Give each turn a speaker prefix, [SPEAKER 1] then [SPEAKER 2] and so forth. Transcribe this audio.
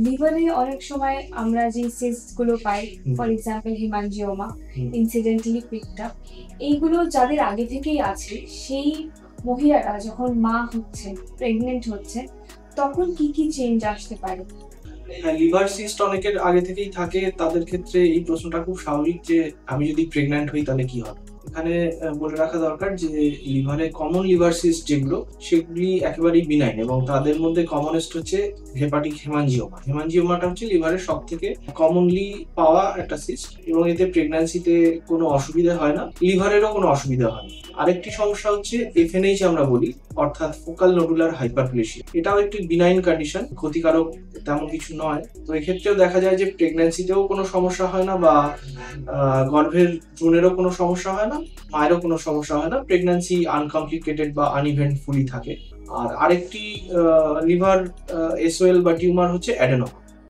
[SPEAKER 1] লিভারে অনেক সময় আমরা যে সিস্ট গুলো পাই, for example hemangioma, incidentally picked up, এইগুলো যাদের আগে থেকেই আছে, সেই মহিলারা যখন মা হচ্ছে, প্রেগনেন্ট হচ্ছে, তখন কি কি চেঞ্জ আসতে পারে?
[SPEAKER 2] হ্যাঁ, লিভার সিস্ট অনেকের আগে থেকেই থাকে। তাদের ক্ষেত্রে এই প্রশ্নটা খুব স্বাভাবিক যে আমি যদি প্রেগন্যান্ট হই তাহলে কি হবে। এখানে বলে রাখা দরকার যে লিভারে কমন লিভার সিস্ট যেগুলো সেগুলি একেবারেই বিনাইন, এবং তাদের মধ্যে কমনেস্ট হচ্ছে হেপাটিক হেমানজিওমা। হেমানজিওমাটা হচ্ছে লিভারের সব থেকে কমনলি পাওয়া একটা সিস্ট, এবং এতে প্রেগন্যান্সিতে কোনো অসুবিধা হয় না, লিভারেরও কোনো অসুবিধা হয় না। আরেকটি সমস্যা হচ্ছে এফএনএইচ আমরা বলি, অর্থাৎ ফোকাল নোডুলার হাইপারপ্লেসিয়া। এটাও একটি বিনাইন কন্ডিশন, ক্ষতিকারক তেমন কিছু নয়। তো এক্ষেত্রেও দেখা যায় যে প্রেগন্যান্সিতেও কোনো সমস্যা হয় না, বা গর্ভের ভ্রূণেরও কোনো সমস্যা হয় না, মায়েরও কোনো সমস্যা হয় না। প্রেগন্যান্সি আনকমপ্লিকেটেড বা আনইভেন্টফুলি থাকে। আর আরেকটি লিভার এসওএল বা টিউমার হচ্ছে অ্যাডেনোমা।